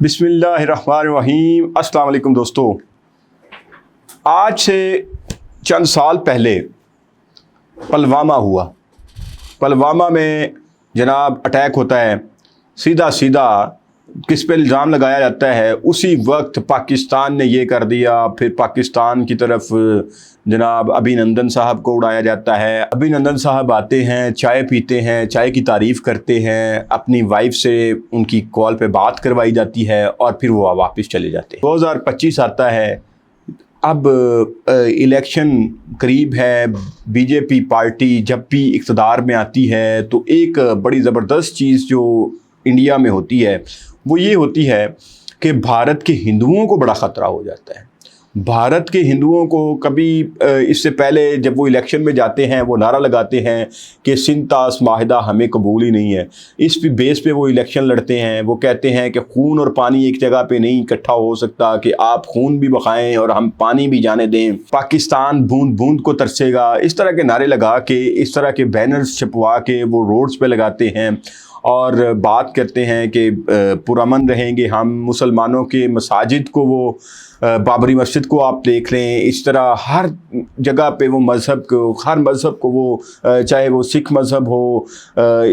بسم اللہ الرحمن الرحیم۔ السلام علیکم دوستو، آج سے چند سال پہلے پلوامہ ہوا۔ پلوامہ میں جناب اٹیک ہوتا ہے، سیدھا کس پہ الزام لگایا جاتا ہے؟ اسی وقت پاکستان نے یہ کر دیا، پھر پاکستان کی طرف جناب ابھینندن صاحب کو اڑایا جاتا ہے۔ ابھینندن صاحب آتے ہیں، چائے پیتے ہیں، چائے کی تعریف کرتے ہیں، اپنی وائف سے ان کی کال پہ بات کروائی جاتی ہے اور پھر وہ واپس چلے جاتے ہیں۔ 2025 آتا ہے، اب الیکشن قریب ہے۔ بی جے پی پارٹی جب بھی اقتدار میں آتی ہے تو ایک بڑی زبردست چیز جو انڈیا میں ہوتی ہے وہ یہ ہوتی ہے کہ بھارت کے ہندوؤں کو بڑا خطرہ ہو جاتا ہے۔ بھارت کے ہندوؤں کو کبھی اس سے پہلے جب وہ الیکشن میں جاتے ہیں وہ نعرہ لگاتے ہیں کہ سنتاس معاہدہ ہمیں قبول ہی نہیں ہے۔ اس بیس پہ وہ الیکشن لڑتے ہیں۔ وہ کہتے ہیں کہ خون اور پانی ایک جگہ پہ نہیں اکٹھا ہو سکتا، کہ آپ خون بھی بہائیں اور ہم پانی بھی جانے دیں، پاکستان بوند بوند کو ترسے گا۔ اس طرح کے نعرے لگا کے، اس طرح کے بینرز چھپوا کے وہ روڈز پہ لگاتے ہیں اور بات کرتے ہیں کہ پرامن رہیں گے ہم۔ مسلمانوں کے مساجد کو، وہ بابری مسجد کو آپ دیکھ لیں، اس طرح ہر جگہ پہ وہ مذہب کو، ہر مذہب کو وہ، چاہے وہ سکھ مذہب ہو،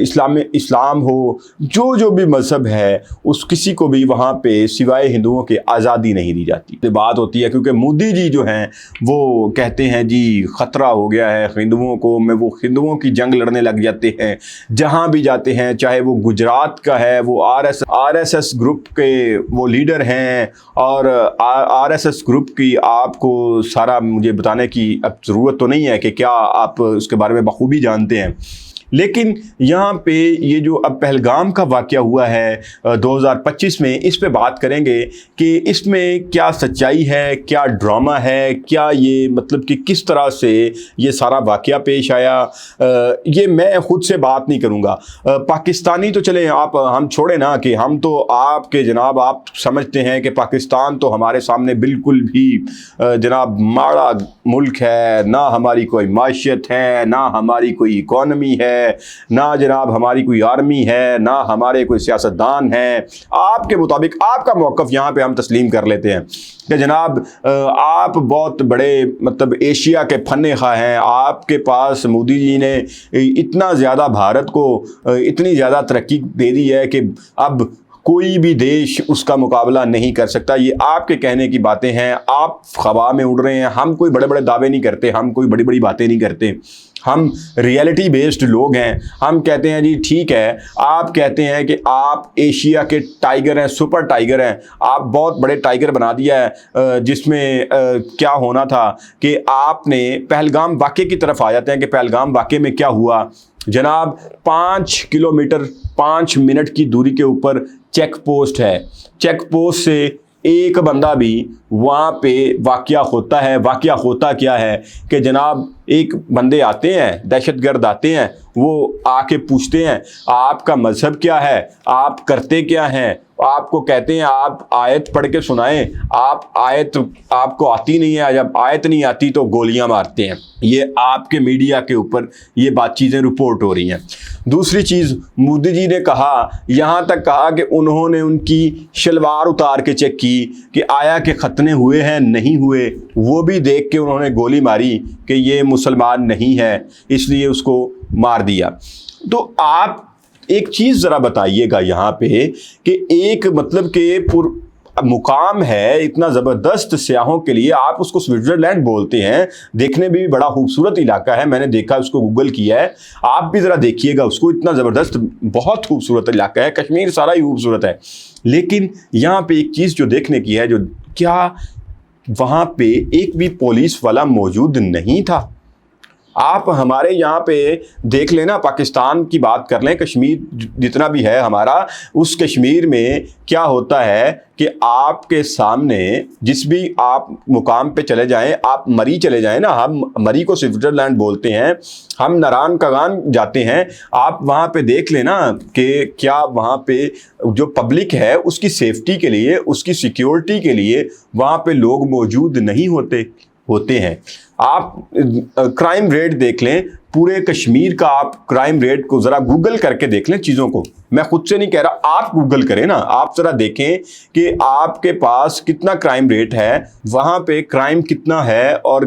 اسلام ہو، جو بھی مذہب ہے، اس کسی کو بھی وہاں پہ سوائے ہندوؤں کے آزادی نہیں دی جاتی۔ بات ہوتی ہے کیونکہ مودی جی جو ہیں وہ کہتے ہیں جی خطرہ ہو گیا ہے ہندوؤں کو، وہ ہندوؤں کی جنگ لڑنے لگ جاتے ہیں جہاں بھی جاتے ہیں، چاہے وہ گجرات کا ہے، وہ آر ایس ایس گروپ کے وہ لیڈر ہیں، اور آر ایس ایس گروپ کی آپ کو سارا مجھے بتانے کی اب ضرورت تو نہیں ہے کہ کیا آپ اس کے بارے میں بخوبی جانتے ہیں۔ لیکن یہاں پہ یہ جو اب پہلگام کا واقعہ ہوا ہے 2025 میں، اس پہ بات کریں گے کہ اس میں کیا سچائی ہے، کیا ڈرامہ ہے، کیا یہ مطلب کہ کس طرح سے یہ سارا واقعہ پیش آیا۔ یہ میں خود سے بات نہیں کروں گا، پاکستانی تو چلیں آپ ہم چھوڑیں نا، کہ ہم تو آپ کے جناب آپ سمجھتے ہیں کہ پاکستان تو ہمارے سامنے بالکل بھی جناب ماڑا ملک ہے، نہ ہماری کوئی معیشت ہے، نہ ہماری کوئی اکانومی ہے، نہ جناب ہماری کوئی آرمی ہے، نہ ہمارے کوئی سیاستدان ہیں۔ آپ کے مطابق آپ کا موقف یہاں پہ ہم تسلیم کر لیتے ہیں کہ جناب آپ بہت بڑے مطلب ایشیا کے فن خواہ ہیں۔ آپ کے پاس مودی جی نے اتنا زیادہ بھارت کو اتنی زیادہ ترقی دے دی ہے کہ اب کوئی بھی دیش اس کا مقابلہ نہیں کر سکتا۔ یہ آپ کے کہنے کی باتیں ہیں، آپ ہوا میں اڑ رہے ہیں۔ ہم کوئی بڑے بڑے دعوے نہیں کرتے، ہم کوئی بڑی بڑی باتیں نہیں کرتے، ہم ریئلٹی بیسڈ لوگ ہیں۔ ہم کہتے ہیں جی ٹھیک ہے، آپ کہتے ہیں کہ آپ ایشیا کے ٹائیگر ہیں، سپر ٹائیگر ہیں، آپ بہت بڑے ٹائیگر بنا دیا ہے، جس میں کیا ہونا تھا کہ آپ نے پہلگام واقعے کی طرف آ جاتے ہیں کہ پہلگام واقعے میں کیا ہوا۔ جناب 5 کلومیٹر 5 منٹ کی دوری کے اوپر چیک پوسٹ ہے، چیک پوسٹ سے ایک بندہ بھی وہاں پہ واقعہ ہوتا ہے۔ واقعہ ہوتا کیا ہے کہ جناب ایک بندے آتے ہیں، دہشت گرد آتے ہیں، وہ آ کے پوچھتے ہیں آپ کا مذہب کیا ہے، آپ کرتے کیا ہیں، آپ کو کہتے ہیں آپ آیت پڑھ کے سنائیں، آپ آیت آپ کو آتی نہیں ہے، جب آیت نہیں آتی تو گولیاں مارتے ہیں۔ یہ آپ کے میڈیا کے اوپر یہ بات چیزیں رپورٹ ہو رہی ہیں۔ دوسری چیز، مودی جی نے کہا، یہاں تک کہا کہ انہوں نے ان کی شلوار اتار کے چیک کی کہ آیا کہ ختنے ہوئے ہیں نہیں ہوئے، وہ بھی دیکھ کے انہوں نے گولی ماری کہ یہ مسلمان نہیں ہے، اس لیے اس کو مار دیا۔ تو آپ ایک چیز ذرا بتائیے گا یہاں پہ کہ ایک مطلب کہ مقام ہے اتنا زبردست سیاحوں کے لیے، آپ اس کو سوئٹزرلینڈ بولتے ہیں، دیکھنے میں بھی بڑا خوبصورت علاقہ ہے، میں نے دیکھا، اس کو گوگل کیا ہے، آپ بھی ذرا دیکھیے گا اس کو، اتنا زبردست بہت خوبصورت علاقہ ہے، کشمیر سارا ہی خوبصورت ہے۔ لیکن یہاں پہ ایک چیز جو دیکھنے کی ہے، جو کیا وہاں پہ ایک بھی پولیس والا موجود نہیں تھا؟ آپ ہمارے یہاں پہ دیکھ لینا، پاکستان کی بات کر لیں، کشمیر جتنا بھی ہے ہمارا، اس کشمیر میں کیا ہوتا ہے کہ آپ کے سامنے جس بھی آپ مقام پہ چلے جائیں، آپ مری چلے جائیں نا، ہم مری کو سوئٹزرلینڈ بولتے ہیں، ہم ناران کاغان جاتے ہیں، آپ وہاں پہ دیکھ لینا کہ کیا وہاں پہ جو پبلک ہے اس کی سیفٹی کے لیے، اس کی سیکیورٹی کے لیے وہاں پہ لوگ موجود نہیں ہوتے ہیں۔ آپ کرائم ریٹ دیکھ لیں، پورے کشمیر کا آپ کرائم ریٹ کو ذرا گوگل کر کے دیکھ لیں چیزوں کو. میں خود سے نہیں کہہ رہا, آپ گوگل کریں نا, آپ ذرا دیکھیں کہ آپ کے پاس کتنا کرائم ریٹ ہے, وہاں پہ کرائم کتنا ہے, اور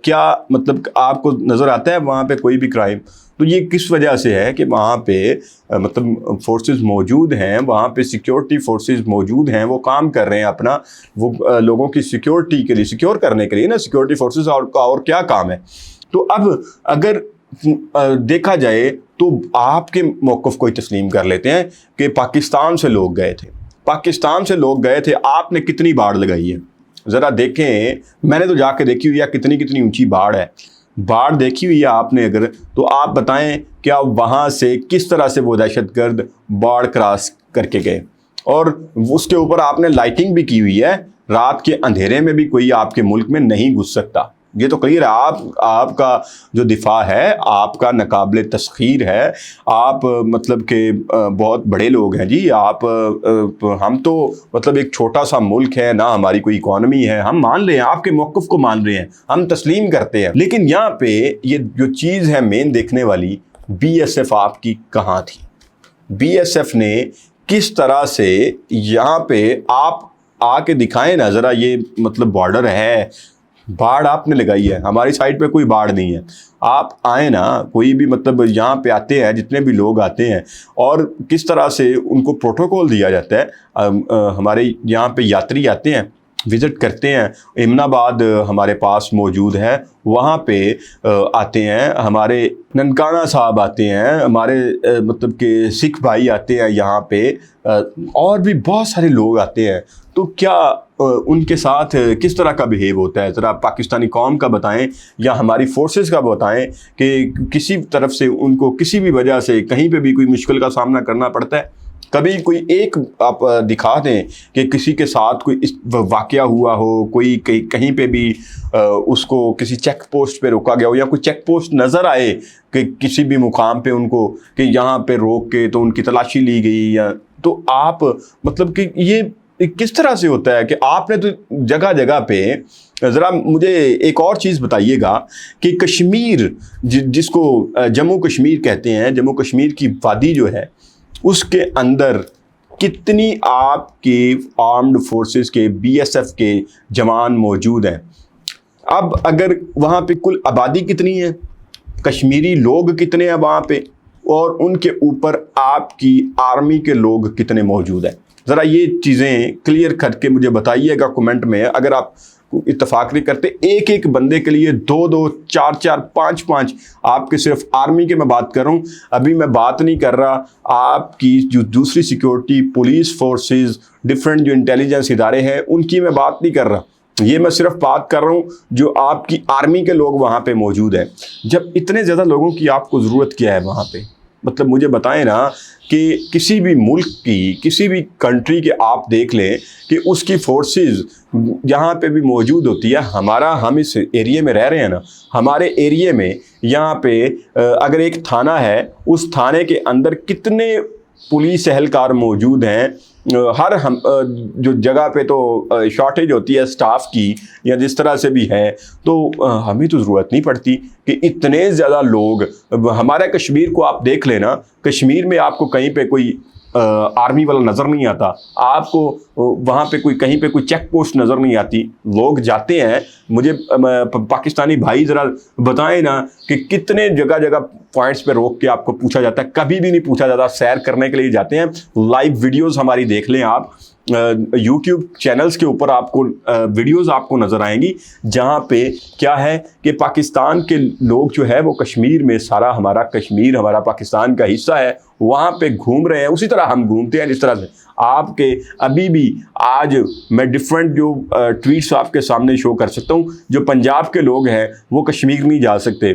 کیا مطلب آپ کو نظر آتا ہے وہاں پہ کوئی بھی کرائم. تو یہ کس وجہ سے ہے کہ وہاں پہ مطلب فورسز موجود ہیں, وہاں پہ سیکیورٹی فورسز موجود ہیں, وہ کام کر رہے ہیں اپنا, وہ لوگوں کی سیکیورٹی کے لیے, سیکیور کرنے کے لیے نا, سیکیورٹی فورسز اور کیا کام ہے. تو اب اگر دیکھا جائے تو آپ کے موقف کو ہی تسلیم کر لیتے ہیں کہ پاکستان سے لوگ گئے تھے, پاکستان سے لوگ گئے تھے, آپ نے کتنی باڑ لگائی ہے ذرا دیکھیں. میں نے تو جا کے دیکھی ہوئی ہے کتنی اونچی باڑ ہے, باڑ دیکھی ہوئی ہے آپ نے اگر, تو آپ بتائیں کیا وہاں سے کس طرح سے وہ دہشت گرد باڑ کراس کر کے گئے, اور اس کے اوپر آپ نے لائٹنگ بھی کی ہوئی ہے, رات کے اندھیرے میں بھی کوئی آپ کے ملک میں نہیں گھس سکتا. یہ تو کلیئر ہے. آپ کا جو دفاع ہے آپ کا ناقابل تسخیر ہے, آپ مطلب کہ بہت بڑے لوگ ہیں جی آپ. ہم تو مطلب ایک چھوٹا سا ملک ہے نا, ہماری کوئی اکانومی ہے, ہم مان رہے ہیں آپ کے موقف کو, مان رہے ہیں, ہم تسلیم کرتے ہیں. لیکن یہاں پہ یہ جو چیز ہے مین دیکھنے والی, بی ایس ایف آپ کی کہاں تھی؟ بی ایس ایف نے کس طرح سے یہاں پہ, آپ آ کے دکھائیں نا ذرا, یہ مطلب بارڈر ہے, باڑ آپ نے لگائی ہے, ہماری سائڈ پہ کوئی باڑ نہیں ہے. آپ آئیں نا, کوئی بھی مطلب یہاں پہ آتے ہیں, جتنے بھی لوگ آتے ہیں, اور کس طرح سے ان کو پروٹوکول دیا جاتا ہے. ہمارے یہاں پہ یاتری آتے ہیں, وزٹ کرتے ہیں, امن آباد ہمارے پاس موجود ہے, وہاں پہ آتے ہیں, ہمارے ننکانہ صاحب آتے ہیں, ہمارے مطلب کہ سکھ بھائی آتے ہیں یہاں پہ, اور بھی بہت سارے لوگ آتے ہیں. تو کیا ان کے ساتھ کس طرح کا بیہیو ہوتا ہے, ذرا پاکستانی قوم کا بتائیں یا ہماری فورسز کا بتائیں کہ کسی طرف سے ان کو کسی بھی وجہ سے کہیں پہ بھی کوئی مشکل کا سامنا کرنا پڑتا ہے. کبھی کوئی ایک آپ دکھا دیں کہ کسی کے ساتھ کوئی واقعہ ہوا ہو, کوئی کہیں پہ بھی اس کو کسی چیک پوسٹ پہ روکا گیا ہو, یا کوئی چیک پوسٹ نظر آئے کہ کسی بھی مقام پہ ان کو کہ یہاں پہ روک کے تو ان کی تلاشی لی گئی, یا تو آپ مطلب کہ یہ کس طرح سے ہوتا ہے کہ آپ نے تو جگہ جگہ پہ. ذرا مجھے ایک اور چیز بتائیے گا کہ کشمیر جس کو جموں کشمیر کہتے ہیں, جموں کشمیر کی وادی جو ہے, اس کے اندر کتنی آپ کی آرمڈ فورسز کے, بی ایس ایف کے جوان موجود ہیں. اب اگر وہاں پہ کل آبادی کتنی ہے, کشمیری لوگ کتنے ہیں وہاں پہ, اور ان کے اوپر آپ کی آرمی کے لوگ کتنے موجود ہیں, ذرا یہ چیزیں کلیئر کر کے مجھے بتائیے گا کمنٹ میں. اگر آپ اتفاق نہیں کرتے, ایک ایک بندے کے لیے 2-2, 4-4, 5-5, آپ کے صرف آرمی کے میں بات کر رہا ہوں, ابھی میں بات نہیں کر رہا آپ کی جو دوسری سیکیورٹی, پولیس فورسز, ڈفرینٹ جو انٹیلیجنس ادارے ہیں, ان کی میں بات نہیں کر رہا. یہ میں صرف بات کر رہا ہوں جو آپ کی آرمی کے لوگ وہاں پہ موجود ہیں. جب اتنے زیادہ لوگوں کی آپ کو ضرورت کیا ہے وہاں پہ, مطلب مجھے بتائیں نا کہ کسی بھی ملک کی, کسی بھی کنٹری کے آپ دیکھ لیں کہ اس کی فورسز یہاں پہ بھی موجود ہوتی ہے. ہم اس ایریے میں رہ رہے ہیں نا, ہمارے ایریے میں یہاں پہ اگر ایک تھانہ ہے, اس تھانے کے اندر کتنے پولیس اہلکار موجود ہیں. ہر جو جگہ پہ تو شارٹیج ہوتی ہے سٹاف کی یا جس طرح سے بھی ہے, تو ہمیں تو ضرورت نہیں پڑتی کہ اتنے زیادہ لوگ. ہمارے کشمیر کو آپ دیکھ لینا, کشمیر میں آپ کو کہیں پہ کوئی آرمی والا نظر نہیں آتا, آپ کو وہاں پہ کہیں پہ کوئی چیک پوسٹ نظر نہیں آتی. لوگ جاتے ہیں, مجھے پاکستانی بھائی ذرا بتائیں نا کہ کتنے جگہ جگہ پوائنٹس پہ روک کے آپ کو پوچھا جاتا ہے. کبھی بھی نہیں پوچھا جاتا, سیر کرنے کے لیے جاتے ہیں. لائیو ویڈیوز ہماری دیکھ لیں آپ, یوٹیوب چینلز کے اوپر آپ کو ویڈیوز آپ کو نظر آئیں گی, جہاں پہ کیا ہے کہ پاکستان کے لوگ جو ہے وہ کشمیر میں, سارا ہمارا کشمیر ہمارا پاکستان کا حصہ ہے, وہاں پہ گھوم رہے ہیں اسی طرح ہم گھومتے ہیں جس طرح سے آپ کے. ابھی بھی آج میں ڈفرینٹ جو ٹویٹس آپ کے سامنے شو کر سکتا ہوں. جو پنجاب کے لوگ ہیں وہ کشمیر نہیں جا سکتے.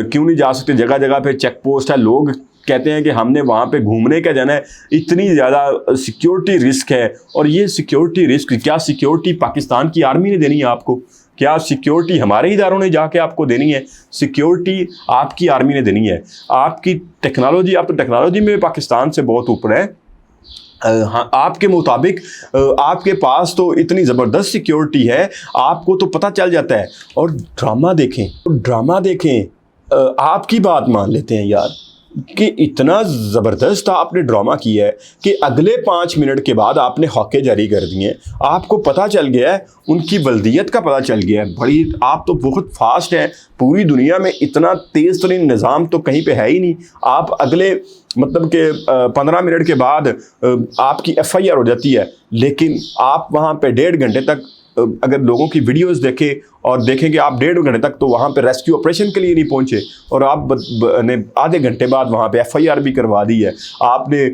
کیوں نہیں جا سکتے؟ جگہ جگہ پہ چیک پوسٹ ہے. لوگ کہتے ہیں کہ ہم نے وہاں پہ گھومنے کا جانا ہے, اتنی زیادہ سیکیورٹی رسک ہے. اور یہ سیکیورٹی رسک کیا سیکیورٹی پاکستان کی آرمی نے دینی ہے آپ کو؟ کیا سیکیورٹی ہمارے اداروں نے جا کے آپ کو دینی ہے؟ سیکیورٹی آپ کی آرمی نے دینی ہے. آپ کی ٹیکنالوجی, آپ تو ٹیکنالوجی میں پاکستان سے بہت اوپر ہے. آپ کے مطابق آپ کے پاس تو اتنی زبردست سیکیورٹی ہے, آپ کو تو پتہ چل جاتا ہے. اور ڈرامہ دیکھیں, آپ کی بات مان لیتے ہیں یار کہ اتنا زبردست آپ نے ڈرامہ کیا ہے کہ اگلے 5 منٹ کے بعد آپ نے حقیں جاری کر دی ہیں. آپ کو پتہ چل گیا ہے, ان کی ولدیت کا پتہ چل گیا ہے. بڑی آپ تو بہت فاسٹ ہیں, پوری دنیا میں اتنا تیز ترین نظام تو کہیں پہ ہے ہی نہیں. آپ اگلے مطلب کہ 15 منٹ کے بعد آپ کی FIR ہو جاتی ہے, لیکن آپ وہاں پہ 1.5 گھنٹے تک اگر لوگوں کی ویڈیوز دیکھیں اور دیکھیں کہ آپ 1.5 گھنٹے تک تو وہاں پہ ریسکیو آپریشن کے لیے نہیں پہنچے, اور آپ نے آدھے گھنٹے بعد وہاں پہ FIR بھی کروا دی ہے. آپ نے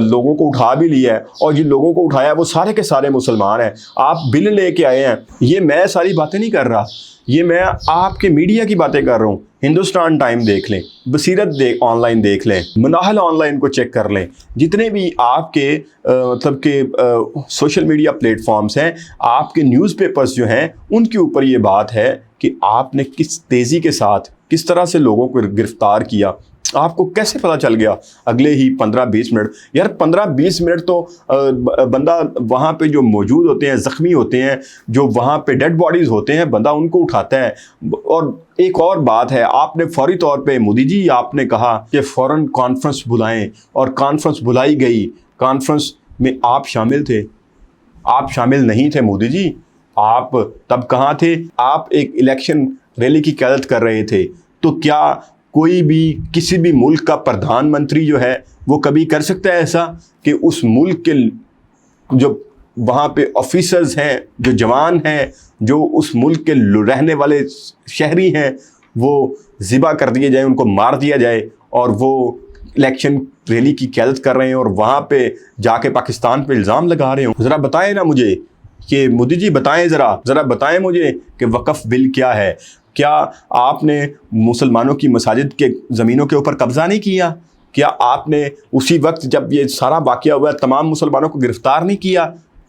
لوگوں کو اٹھا بھی لیا ہے, اور جن لوگوں کو اٹھایا وہ سارے کے سارے مسلمان ہیں. آپ بل لے کے آئے ہیں. یہ میں ساری باتیں نہیں کر رہا, یہ میں آپ کے میڈیا کی باتیں کر رہا ہوں. ہندوستان ٹائم دیکھ لیں, بصیرت آن لائن دیکھ لیں, مناہل آن لائن کو چیک کر لیں, جتنے بھی آپ کے مطلب کہ سوشل میڈیا پلیٹ فارمز ہیں, آپ کے نیوز پیپرز جو ہیں, ان کے اوپر یہ بات ہے کہ آپ نے کس تیزی کے ساتھ کس طرح سے لوگوں کو گرفتار کیا. آپ کو کیسے پتہ چل گیا اگلے ہی 15-20 منٹ؟ یار 15-20 منٹ تو بندہ وہاں پہ جو موجود ہوتے ہیں, زخمی ہوتے ہیں, جو وہاں پہ ڈیڈ باڈیز ہوتے ہیں, بندہ ان کو اٹھاتا ہے. اور ایک اور بات ہے, آپ نے فوری طور پہ مودی جی آپ نے کہا کہ فوراً کانفرنس بلائیں, اور کانفرنس بلائی گئی. کانفرنس میں آپ شامل تھے؟ آپ شامل نہیں تھے مودی جی. آپ تب کہاں تھے؟ آپ ایک الیکشن ریلی کی قیادت کر رہے تھے. تو کیا کوئی بھی کسی بھی ملک کا پردھان منتری جو ہے وہ کبھی کر سکتا ہے ایسا کہ اس ملک کے جو وہاں پہ آفیسرز ہیں, جو جوان ہیں, جو اس ملک کے رہنے والے شہری ہیں, وہ ذبح کر دیے جائیں, ان کو مار دیا جائے, اور وہ الیکشن ریلی کی قیادت کر رہے ہیں اور وہاں پہ جا کے پاکستان پہ الزام لگا رہے ہوں؟ ذرا بتائیں نا مجھے کہ مودی جی بتائیں, ذرا بتائیں مجھے کہ وقف بل کیا ہے. کیا آپ نے مسلمانوں کی مساجد کے زمینوں کے اوپر قبضہ نہیں کیا؟ کیا آپ نے اسی وقت جب یہ سارا واقعہ ہوا تمام مسلمانوں کو گرفتار نہیں کیا؟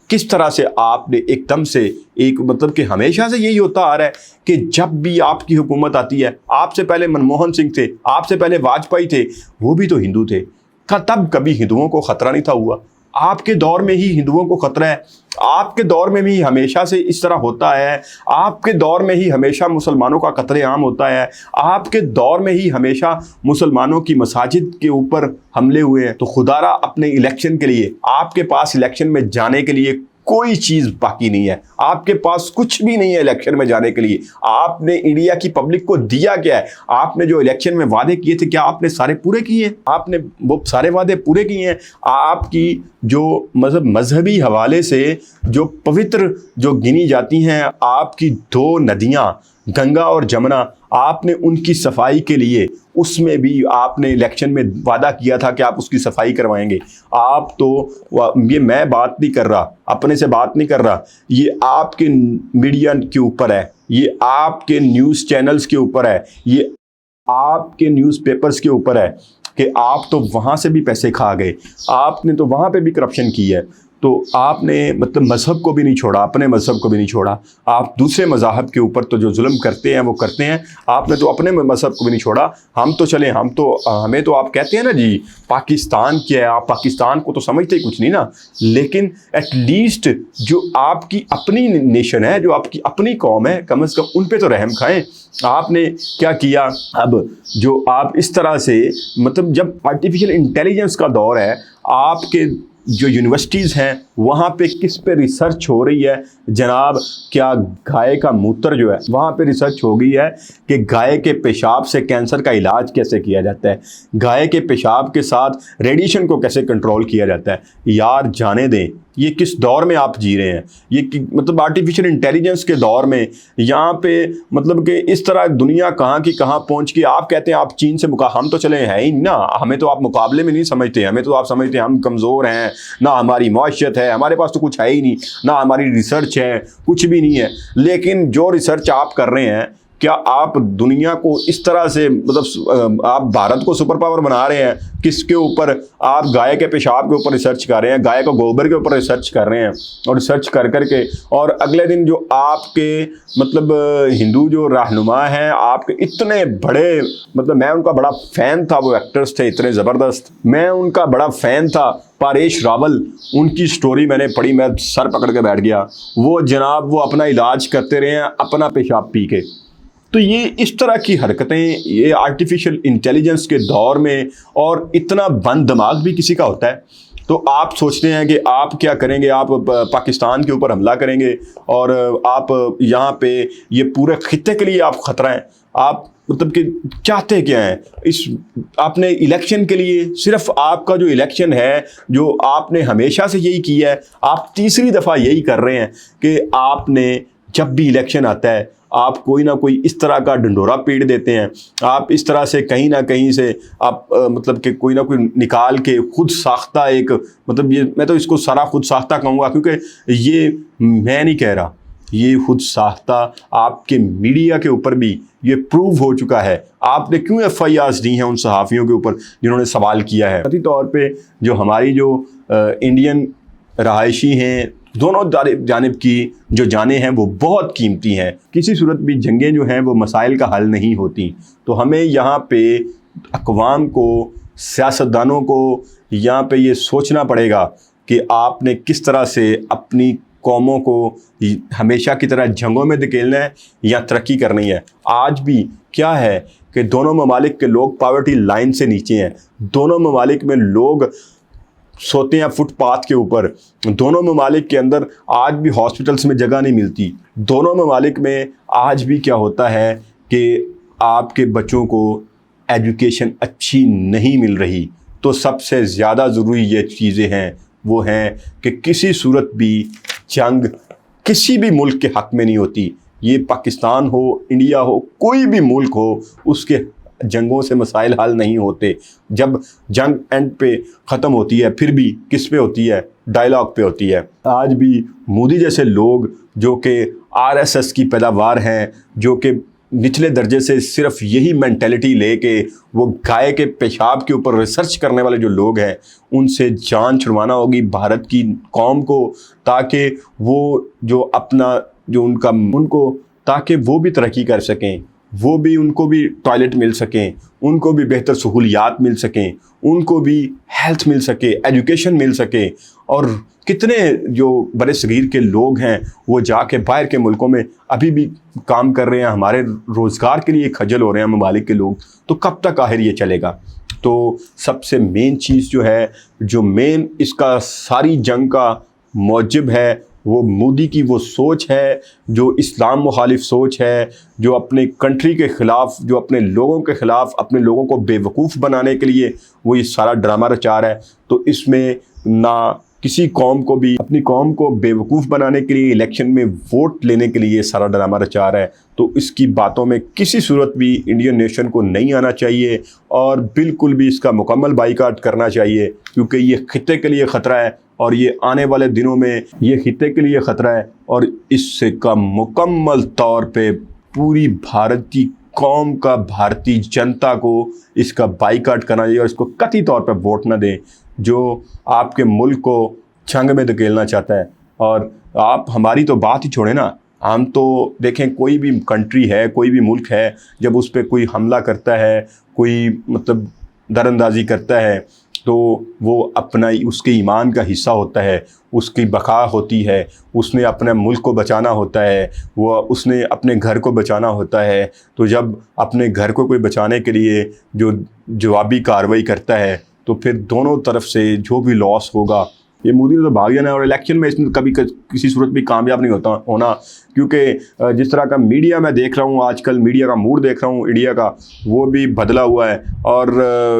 کس طرح سے آپ نے ایک دم سے ایک مطلب کہ ہمیشہ سے یہی ہوتا آ رہا ہے کہ جب بھی آپ کی حکومت آتی ہے, آپ سے پہلے منموہن سنگھ تھے, آپ سے پہلے واجپئی تھے, وہ بھی تو ہندو تھے, تب کبھی ہندوؤں کو خطرہ نہیں تھا ہوا. آپ کے دور میں ہی ہندوؤں کو خطرہ ہے. آپ کے دور میں بھی ہمیشہ سے اس طرح ہوتا ہے. آپ کے دور میں ہی ہمیشہ مسلمانوں کا قتل عام ہوتا ہے. آپ کے دور میں ہی ہمیشہ مسلمانوں کی مساجد کے اوپر حملے ہوئے ہیں. تو خدا را اپنے الیکشن کے لیے آپ کے پاس الیکشن میں جانے کے لیے کوئی چیز باقی نہیں ہے. آپ کے پاس کچھ بھی نہیں ہے الیکشن میں جانے کے لیے. آپ نے انڈیا کی پبلک کو دیا کیا ہے؟ آپ نے جو الیکشن میں وعدے کیے تھے, کیا آپ نے سارے پورے کیے ہیں؟ آپ نے وہ سارے وعدے پورے کیے ہیں؟ آپ کی جو مذہبی حوالے سے جو پوتر جو گنی جاتی ہیں, آپ کی 2 ندیاں گنگا اور جمنا, آپ نے ان کی صفائی کے لیے اس میں بھی آپ نے الیکشن میں وعدہ کیا تھا کہ آپ اس کی صفائی کروائیں گے. آپ تو یہ میں بات نہیں کر رہا, اپنے سے بات نہیں کر رہا, یہ آپ کے میڈیا کے اوپر ہے, یہ آپ کے نیوز چینلز کے اوپر ہے, یہ آپ کے نیوز پیپرز کے اوپر ہے کہ آپ تو وہاں سے بھی پیسے کھا گئے, آپ نے تو وہاں پہ بھی کرپشن کی ہے. تو آپ نے مطلب مذہب کو بھی نہیں چھوڑا, اپنے مذہب کو بھی نہیں چھوڑا. آپ دوسرے مذاہب کے اوپر تو جو ظلم کرتے ہیں وہ کرتے ہیں, آپ نے تو اپنے مذہب کو بھی نہیں چھوڑا. ہم تو چلیں, ہمیں تو آپ کہتے ہیں نا جی پاکستان کیا ہے, آپ پاکستان کو تو سمجھتے ہی کچھ نہیں نا, لیکن ایٹ لیسٹ جو آپ کی اپنی نیشن ہے, جو آپ کی اپنی قوم ہے, کم از کم ان پہ تو رحم کھائیں. آپ نے کیا کیا؟ اب جو آپ اس طرح سے مطلب جب آرٹیفیشل انٹیلیجنس کا دور ہے, آپ کے جو یونیورسٹیز ہیں وہاں پہ کس پہ ریسرچ ہو رہی ہے جناب؟ کیا گائے کا موتر جو ہے وہاں پہ ریسرچ ہو گئی ہے کہ گائے کے پیشاب سے کینسر کا علاج کیسے کیا جاتا ہے, گائے کے پیشاب کے ساتھ ریڈیشن کو کیسے کنٹرول کیا جاتا ہے. یار جانے دیں, یہ کس دور میں آپ جی رہے ہیں؟ یہ مطلب آرٹیفیشل انٹیلیجنس کے دور میں یہاں پہ مطلب کہ اس طرح دنیا کہاں کی کہاں پہنچ گئی. آپ کہتے ہیں آپ چین سے ہم تو چلے ہیں ہی نا, ہمیں تو آپ مقابلے میں نہیں سمجھتے, ہمیں تو آپ سمجھتے ہیں ہم کمزور ہیں, نہ ہماری معیشت ہے, ہمارے پاس تو کچھ ہے ہی نہیں, نہ ہماری ریسرچ ہے, کچھ بھی نہیں ہے. لیکن جو ریسرچ آپ کر رہے ہیں, کیا آپ دنیا کو اس طرح سے مطلب آپ بھارت کو سپر پاور بنا رہے ہیں؟ کس کے اوپر؟ آپ گائے کے پیشاب کے اوپر ریسرچ کر رہے ہیں, گائے کا گوبر کے اوپر ریسرچ کر رہے ہیں, اور ریسرچ کر کے اور اگلے دن جو آپ کے مطلب ہندو جو رہنما ہیں, آپ کے اتنے بڑے مطلب میں ان کا بڑا فین تھا, وہ ایکٹرز تھے اتنے زبردست, میں ان کا بڑا فین تھا. پاریش راول, ان کی سٹوری میں نے پڑھی, میں سر پکڑ کے بیٹھ گیا. وہ جناب وہ اپنا علاج کرتے رہے ہیں اپنا پیشاب پی کے. تو یہ اس طرح کی حرکتیں یہ آرٹیفیشل انٹیلیجنس کے دور میں، اور اتنا بند دماغ بھی کسی کا ہوتا ہے، تو آپ سوچتے ہیں کہ آپ کیا کریں گے، آپ پاکستان کے اوپر حملہ کریں گے اور آپ یہاں پہ یہ پورے خطے کے لیے آپ خطرہ ہیں. آپ مطلب کہ چاہتے کیا ہیں آپ نے الیکشن کے لیے؟ صرف آپ کا جو الیکشن ہے، جو آپ نے ہمیشہ سے یہی کیا ہے، آپ تیسری دفعہ یہی کر رہے ہیں کہ آپ نے جب بھی الیکشن آتا ہے آپ کوئی نہ کوئی اس طرح کا ڈنڈورا پیٹ دیتے ہیں. آپ اس طرح سے کہیں نہ کہیں سے آپ مطلب کہ کوئی نہ کوئی نکال کے خود ساختہ ایک، مطلب یہ میں تو اس کو سارا خود ساختہ کہوں گا، کیونکہ یہ میں نہیں کہہ رہا، یہ خود ساختہ آپ کے میڈیا کے اوپر بھی یہ پروو ہو چکا ہے. آپ نے کیوں ایف آئی آرز دی ہیں ان صحافیوں کے اوپر جنہوں نے سوال کیا ہے؟ ذاتی طور پہ جو ہماری جو انڈین رہائشی ہیں، دونوں جانب کی جو جانیں ہیں وہ بہت قیمتی ہیں. کسی صورت بھی جنگیں جو ہیں وہ مسائل کا حل نہیں ہوتی. تو ہمیں یہاں پہ اقوام کو، سیاستدانوں کو یہاں پہ یہ سوچنا پڑے گا کہ آپ نے کس طرح سے اپنی قوموں کو ہمیشہ کی طرح جنگوں میں دھکیلنا ہے یا ترقی کرنی ہے. آج بھی کیا ہے کہ دونوں ممالک کے لوگ پاورٹی لائن سے نیچے ہیں. دونوں ممالک میں لوگ سوتے ہیں فٹ پاتھ کے اوپر. دونوں ممالک کے اندر آج بھی ہاسپٹلس میں جگہ نہیں ملتی. دونوں ممالک میں آج بھی کیا ہوتا ہے کہ آپ کے بچوں کو ایجوکیشن اچھی نہیں مل رہی. تو سب سے زیادہ ضروری یہ چیزیں ہیں، وہ ہیں کہ کسی صورت بھی جنگ کسی بھی ملک کے حق میں نہیں ہوتی. یہ پاکستان ہو، انڈیا ہو، کوئی بھی ملک ہو، اس کے جنگوں سے مسائل حل نہیں ہوتے. جب جنگ اینڈ پہ ختم ہوتی ہے پھر بھی کس پہ ہوتی ہے؟ ڈائلاگ پہ ہوتی ہے. آج بھی مودی جیسے لوگ جو کہ آر ایس ایس کی پیداوار ہیں، جو کہ نچلے درجے سے صرف یہی مینٹیلٹی لے کے وہ گائے کے پیشاب کے اوپر ریسرچ کرنے والے جو لوگ ہیں، ان سے جان چھڑوانا ہوگی بھارت کی قوم کو، تاکہ وہ جو اپنا جو ان کو تاکہ وہ بھی ترقی کر سکیں، وہ بھی ان کو بھی ٹوائلٹ مل سکیں، ان کو بھی بہتر سہولیات مل سکیں، ان کو بھی ہیلتھ مل سکے، ایجوکیشن مل سکے. اور کتنے جو برے صغیر کے لوگ ہیں وہ جا کے باہر کے ملکوں میں ابھی بھی کام کر رہے ہیں، ہمارے روزگار کے لیے کھجل ہو رہے ہیں ممالک کے لوگ. تو کب تک آخر یہ چلے گا؟ تو سب سے مین چیز جو ہے، جو مین اس کا ساری جنگ کا موجب ہے، وہ مودی کی وہ سوچ ہے جو اسلام مخالف سوچ ہے، جو اپنے کنٹری کے خلاف، جو اپنے لوگوں کے خلاف، اپنے لوگوں کو بے وقوف بنانے کے لیے وہ یہ سارا ڈرامہ رچا رہا ہے. تو اس میں نہ کسی قوم کو بھی اپنی قوم کو بے وقوف بنانے کے لیے، الیکشن میں ووٹ لینے کے لیے سارا ڈرامہ رچا رہا ہے. تو اس کی باتوں میں کسی صورت بھی انڈین نیشن کو نہیں آنا چاہیے، اور بالکل بھی اس کا مکمل بائیکاٹ کرنا چاہیے، کیونکہ یہ خطے کے لیے خطرہ ہے، اور یہ آنے والے دنوں میں یہ خطے کے لیے خطرہ ہے. اور اس سے کا مکمل طور پہ پوری بھارتی قوم کا، بھارتی جنتا کو اس کا بائیکاٹ کرنا چاہیے، اور اس کو قطعی طور پہ ووٹ نہ دیں جو آپ کے ملک کو جنگ میں دھکیلنا چاہتا ہے. اور آپ ہماری تو بات ہی چھوڑیں نا، ہم تو دیکھیں کوئی بھی کنٹری ہے، کوئی بھی ملک ہے، جب اس پہ کوئی حملہ کرتا ہے، کوئی مطلب در اندازی کرتا ہے، تو وہ اپنا اس کے ایمان کا حصہ ہوتا ہے، اس کی بقا ہوتی ہے، اس نے اپنے ملک کو بچانا ہوتا ہے، وہ اس نے اپنے گھر کو بچانا ہوتا ہے. تو جب اپنے گھر کو کوئی بچانے کے لیے جو جوابی کارروائی کرتا ہے، تو پھر دونوں طرف سے جو بھی لاس ہوگا، یہ مودی نے تو بھاگ جانا ہے. اور الیکشن میں اس میں کبھی کسی صورت بھی کامیاب نہیں ہونا، کیونکہ جس طرح کا میڈیا میں دیکھ رہا ہوں آج کل، میڈیا کا موڈ دیکھ رہا ہوں انڈیا کا، وہ بھی بدلا ہوا ہے. اور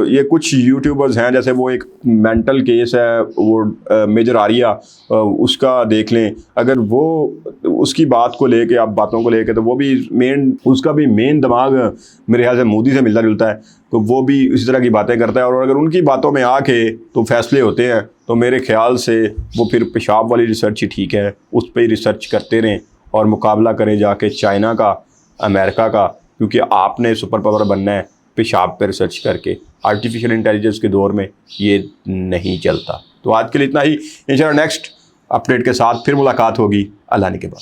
یہ کچھ یوٹیوبرز ہیں، جیسے وہ ایک مینٹل کیس ہے وہ میجر آریہ، اس کا دیکھ لیں. اگر وہ اس کی بات کو لے کے، آپ باتوں کو لے کے، تو وہ بھی اس کا بھی مین دماغ میرے خیال سے مودی سے ملتا جلتا ہے. تو وہ بھی اسی طرح کی باتیں کرتا ہے. اور اگر ان کی باتوں میں آ کے تو فیصلے ہوتے ہیں، تو میرے خیال سے وہ پھر پیشاب والی ریسرچ ہی ٹھیک ہے، اس پہ ہی ریسرچ کرتے رہیں اور مقابلہ کریں جا کے چائنا کا، امریکہ کا، کیونکہ آپ نے سپر پاور بننا ہے پیشاب پہ ریسرچ کر کے. آرٹیفیشل انٹیلیجنس کے دور میں یہ نہیں چلتا. تو آج کے لیے اتنا ہی. انشاءاللہ نیکسٹ اپڈیٹ کے ساتھ پھر ملاقات ہوگی اللہ نے کے بعد.